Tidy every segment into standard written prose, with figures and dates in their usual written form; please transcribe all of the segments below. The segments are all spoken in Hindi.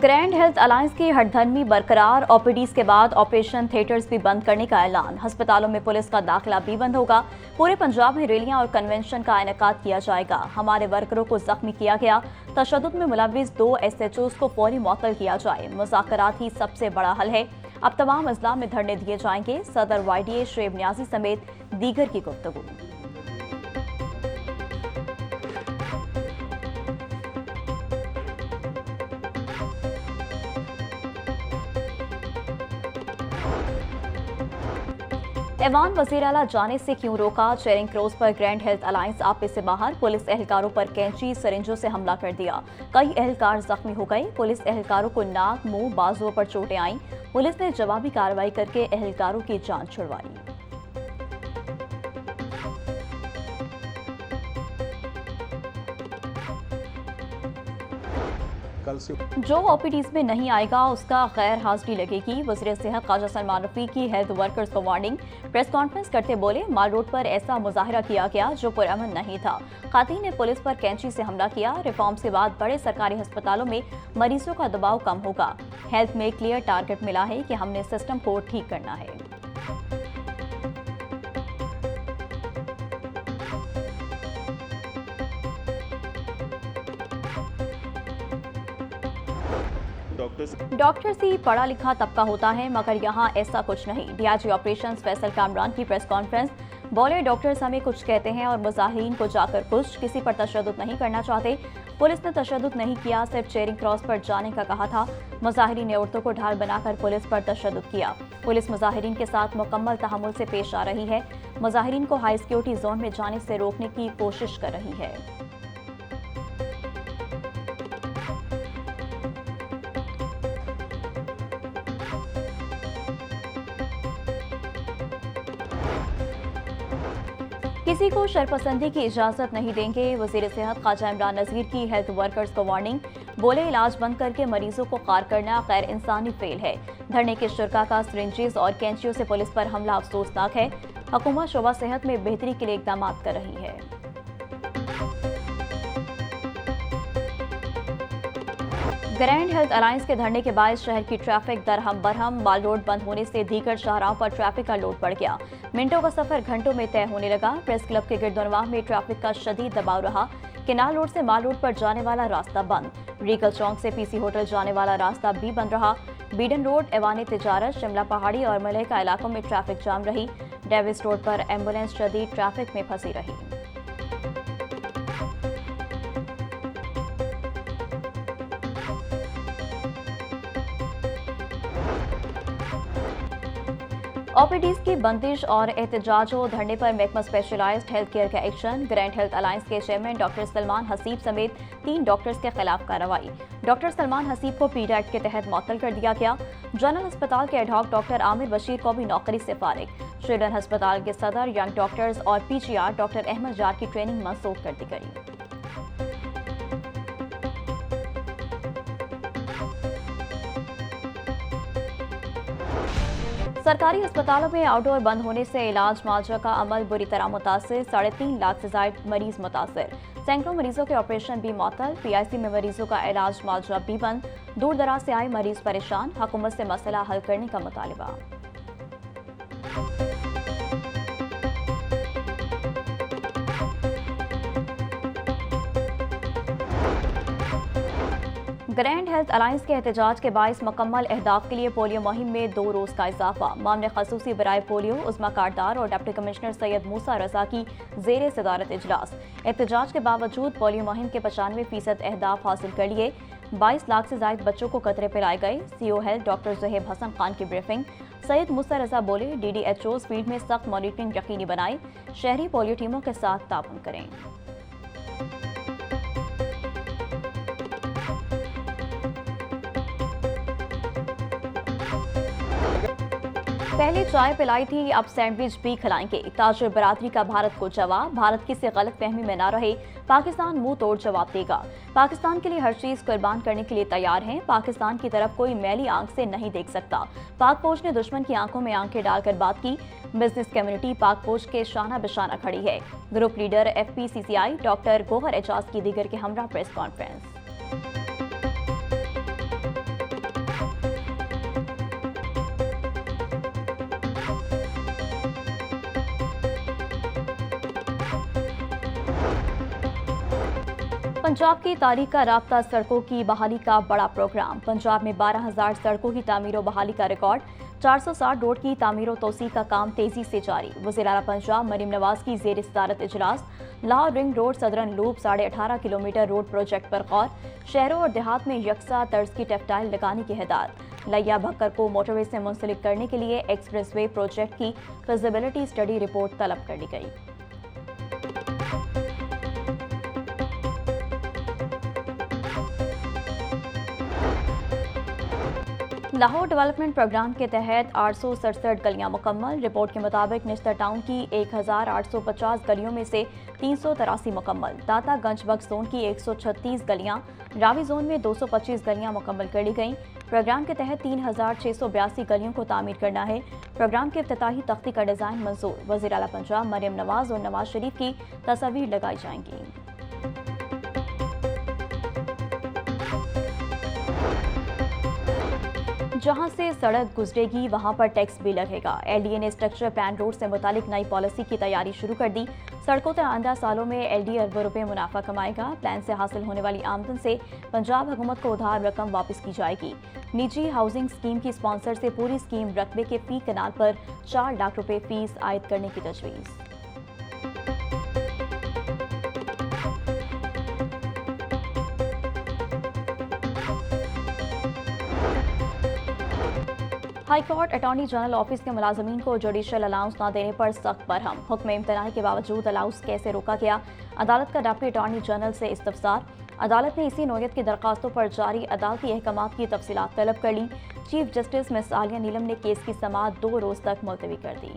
ग्रैंड हेल्थ अलायंस की हठधर्मी बरकरार। ओपीडीज के बाद ऑपरेशन थिएटर्स भी बंद करने का ऐलान। अस्पतालों में पुलिस का दाखिला भी बंद होगा। पूरे पंजाब में रैलियां और कन्वेंशन का इनेकाद किया जाएगा। हमारे वर्करों को जख्मी किया गया। तशद्दुद में मुलविस 2 SHOs को फौरी मुअत्तल किया जाए। मुज़ाकरात ही सबसे बड़ा हल है। अब तमाम अजला में धरने दिए जाएंगे। सदर YDA शुएब नियाजी समेत दीगर की गुफ्तगू। ऐवान वज़ीर आला जाने से क्यों रोका? चेरिंग क्रॉस पर ग्रैंड हेल्थ अलायंस आपे से बाहर। पुलिस एहलकारों पर कैंची सरिंजों से हमला कर दिया। कई एहलकार जख्मी हो गए। पुलिस एहलकारों को नाक, मुंह, बाजुओं पर चोटें आईं। पुलिस ने जवाबी कार्रवाई करके एहलकारों की जान छुड़वाई। जो ओपीडीज में नहीं आएगा उसका गैर हाजिरी लगेगी। वज़ीर सेहत ख्वाजा सलमान रफीक की हेल्थ वर्कर्स को वार्निंग। प्रेस कॉन्फ्रेंस करते बोले, माल रोड पर ऐसा मुजाहरा किया गया जो पुरअमन नहीं था। खातून ने पुलिस पर कैंची से हमला किया। रिफॉर्म्स के बाद बड़े सरकारी अस्पतालों में मरीजों का दबाव कम होगा। हेल्थ में क्लियर टारगेट मिला है कि हमने सिस्टम को ठीक करना है। डॉक्टर्स ही पढ़ा लिखा तबका होता है, मगर यहाँ ऐसा कुछ नहीं। DIG ऑपरेशंस फैसल कामरान की प्रेस कॉन्फ्रेंस। बोले, डॉक्टर्स हमें कुछ कहते हैं और मुजाहिरीन को जाकर कुछ। किसी पर तशद्दुद नहीं करना चाहते। पुलिस ने तशद्दुद नहीं किया, सिर्फ चेरिंग क्रॉस पर जाने का कहा था। मुजाहिरीन ने औरतों को ढाल बनाकर पुलिस पर तशद्दुद किया। पुलिस मुजाहिरीन के साथ मुकम्मल तहम्मुल से पेश आ रही है। मुजाहिरीन को हाई सिक्योरिटी जोन में जाने से रोकने की कोशिश कर रही है। किसी को शरपसंदी की इजाजत नहीं देंगे। वज़ीर सेहत ख्वाजा इमरान नज़ीर की हेल्थ वर्कर्स को वार्निंग। बोले, इलाज बंद करके मरीजों को खार करना गैर इंसानी फेल है। धरने के शुरका का सिरिंजेस और कैंचियों से पुलिस पर हमला अफसोसनाक है। हुकूमत शोबा सेहत में बेहतरी के लिए इक़दाम कर रही है। ग्रैंड हेल्थ अलायंस के धरने के बाद शहर की ट्रैफिक दरहम बरहम। माल रोड बंद होने से दीगर शाहराहों पर ट्रैफिक का लोड बढ़ गया। मिनटों का सफर घंटों में तय होने लगा। प्रेस क्लब के गिरदोनवाह में ट्रैफिक का शदीद दबाव रहा। केनाल रोड से माल रोड पर जाने वाला रास्ता बंद। रीगल चौक से PC होटल जाने वाला रास्ता भी बंद रहा। बीडन रोड, ऐवान तिजारत, शिमला पहाड़ी और मलैका इलाकों में ट्रैफिक जाम रही। डेविस रोड पर एम्बुलेंस शदीद ट्रैफिक में फंसी रही। ओपीडीज की बंदिश और एहतजाज व धरने पर महकमा स्पेशलाइज्ड हेल्थ केयर का एक्शन। ग्रैंड हेल्थ अलायंस के चेयरमैन डॉक्टर सलमान हसीब समेत 3 डॉक्टर्स के खिलाफ कार्रवाई। डॉक्टर सलमान हसीब को पीड एक्ट के तहत मुअत्तल कर दिया गया। जनरल अस्पताल के एडहॉक डॉक्टर आमिर बशीर को भी नौकरी से फारिग। चिल्ड्रन अस्पताल के सदर, यंग डॉक्टर्स और PGR डॉक्टर अहमद जार की ट्रेनिंग मंसूख कर दी गई। सरकारी अस्पतालों में आउटडोर बंद होने से इलाज मुआवजा का अमल बुरी तरह मुतासिर। 3.5 लाख से ज्यादा मरीज मुतासिर। सैकड़ों मरीजों के ऑपरेशन भी मुअत्तल। PIC में मरीजों का इलाज मुआवजा भी बंद। दूर दराज से आए मरीज परेशान। हुकूमत से मसला हल करने का मुतालबा। ग्रैंड हेल्थ अलायंस के एहतजाज के बायस मुकम्मल अहदाफ के लिए पोलियो मुहिम में 2 रोज का इजाफा। मामले खसूसी बराए पोलियो उस्मा कार्डदार और डिप्टी कमिश्नर सैयद मूसा रजा की जेर सदारत इजलास। एहतजाज के बावजूद पोलियो मुहिम के 95% अहदाफ हासिल कर लिए। 22 लाख से ज्यादा बच्चों को कतरे पिलाए गए। CO health doctor Zuhaib Hasan Khan की ब्रीफिंग। सैयद मूसा रजा बोले, DDHOs फील्ड में सख्त मॉनिटरिंग यकीनी बनाए। शहरी पोलियो टीमों के साथ ताउन करें। पहले चाय पिलाई थी, अब सैंडविच भी खिलाएंगे। ताजिर बरादरी का भारत को जवाब। भारत किसी गलत फहमी में न रहे, पाकिस्तान मुंह तोड़ जवाब देगा। पाकिस्तान के लिए हर चीज कुर्बान करने के लिए तैयार हैं। पाकिस्तान की तरफ कोई मैली आंख से नहीं देख सकता। पाक फौज ने दुश्मन की आंखों में आंखें डालकर बात की। बिजनेस कम्युनिटी पाक फौज के शाना बिशाना खड़ी है। Group leader FPCCI doctor Gohar Ejaz की दीगर के हमरा प्रेस कॉन्फ्रेंस। पंजाब की तारीख का राब्ता सड़कों की बहाली का बड़ा प्रोग्राम। पंजाब में 12,000 सड़कों की तामीर और बहाली का रिकॉर्ड। 460 रोड की तामीर और तोसी का काम तेजी से जारी। वज़ीर आला पंजाब मरीम नवाज की ज़ेर सदारत इजलास। Lahore ring road southern loop 18.5 kilometre road project पर गौर। शहरों और देहात में यकसा तर्ज की टेक्सटाइल लगाने की हिदायत। लिया भक्कर को मोटरवे से मुंसलिक करने के लिए एक्सप्रेस वे प्रोजेक्ट की फिजिबिलिटी स्टडी रिपोर्ट तलब कर ली गई। लाहौर डेवलपमेंट प्रोग्राम के तहत 867 गलियां मुकम्मल। रिपोर्ट के मुताबिक निश्तर टाउन की 1850 गलियों में से 383 मुकम्मल। दाता गंज बख्श जोन की 136 गलियां, रावी जोन में 225 गलियां मुकम्मल कर ली गईं। प्रोग्राम के तहत 3682 गलियों को तामीर करना है। प्रोग्राम के इफ्तिताही तख्ती का डिज़ाइन मंजूर। वज़ीर आला पंजाब मरियम नवाज और नवाज शरीफ की तस्वीर लगाई जाएंगी। जहां से सड़क गुजरेगी वहां पर टैक्स भी लगेगा। एलडीए ने स्ट्रक्चर प्लान रोड से मुतालिक नई पॉलिसी की तैयारी शुरू कर दी। सड़कों से आइंदा सालों में एलडीए अरबों रुपए मुनाफा कमाएगा। प्लान से हासिल होने वाली आमदन से पंजाब हुकूमत को उधार रकम वापस की जाएगी। निजी हाउसिंग स्कीम की स्पॉन्सर से पूरी स्कीम रकबे के फी कनाल पर 4 लाख रुपए फीस आयद करने की तजवीज़। High court attorney general office के मुलाजमीन को जुडिशल अलाउंस न देने पर सख्त बरहम। हुक्म इम्तनाई के बावजूद अलाउंस कैसे रोका गया, अदालत का डिप्टी अटॉर्नी जनरल से इस्तफसार। अदालत ने इसी नौयत की दरखास्तों पर जारी अदालती अहकामात की तफसीलात तलब कर ली। चीफ जस्टिस मिस आलिया नीलम ने केस की समाअत 2 रोज तक मुलतवी कर दी।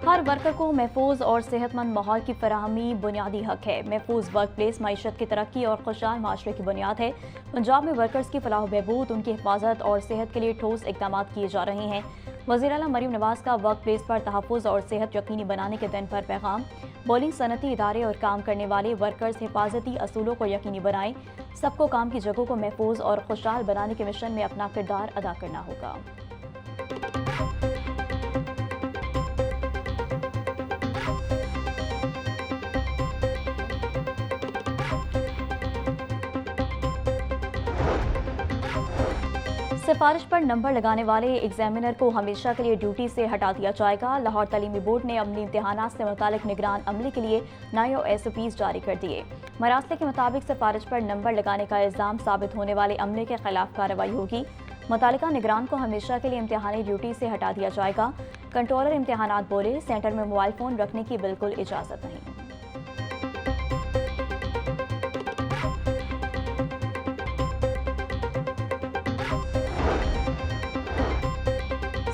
हर वर्कर को महफूज और सेहतमंद माहौल की फराहमी बुनियादी हक है। महफूज वर्क प्लेस मईशत की तरक्की और खुशहाल माशरे की बुनियाद है। पंजाब में वर्कर्स की फलाह बहबूद, उनकी हिफाजत और सेहत के लिए ठोस इकदाम किए जा रहे हैं। वज़ीर आला मरीम नवाज का वर्क प्लेस पर तहफ़्फ़ुज़ और सेहत यकीनी बनाने के दिन पर पैगाम। बोली सनती इदारे और काम करने वाले वर्कर्स हिफाजती असूलों को यकीनी बनाएं। सबको काम की जगहों को महफूज और खुशहाल बनाने के मिशन में अपना किरदार अदा करना होगा। सिफारिश पर नंबर लगाने वाले एग्जामिनर को हमेशा के लिए ड्यूटी से हटा दिया जाएगा। लाहौर तालीमी बोर्ड ने अमली इम्तिहानात से मुतालिक निगरान अमले के लिए नए SOPs जारी कर दिए। मरासले के मुताबिक सिफारिश पर नंबर लगाने का इल्ज़ाम साबित होने वाले अमले के खिलाफ कार्रवाई होगी। मुतालिका निगरान को हमेशा के लिए इम्तिहानी ड्यूटी से हटा दिया जाएगा। कंट्रोलर इम्तिहानात बोले, सेंटर में मोबाइल फ़ोन रखने की बिल्कुल इजाज़त नहीं।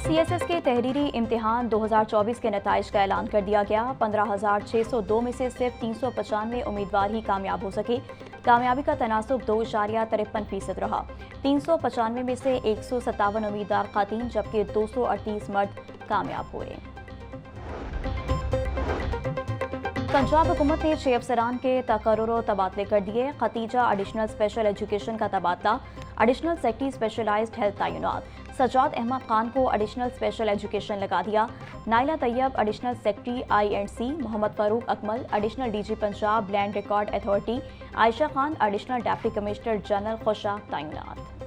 CSS के तहरीरी इम्तिहान 2024 के नताइज का ऐलान कर दिया गया। 15,602 में से सिर्फ 395 उम्मीदवार ही कामयाब हो सके। कामयाबी का तनासुब 2.53% रहा। 395 में से 157 उम्मीदवार खातीन जबकि 238 मर्द कामयाब हुए। पंजाब हुकूमत ने 6 अफसरान के तकर्रुर और तबादले कर दिए। खतीजा एडिशनल स्पेशल एजुकेशन का तबादला, एडिशनल सेक्रेटरी स्पेशलाइज्ड हेल्थ तैनात। सजाद अहमद खान को एडिशनल स्पेशल एजुकेशन लगा दिया। Naila Tayyab additional secretary I&C। Muhammad Farooq Akmal additional DG Punjab land record authority. Ayesha Khan additional deputy commissioner general खुशा तैनात।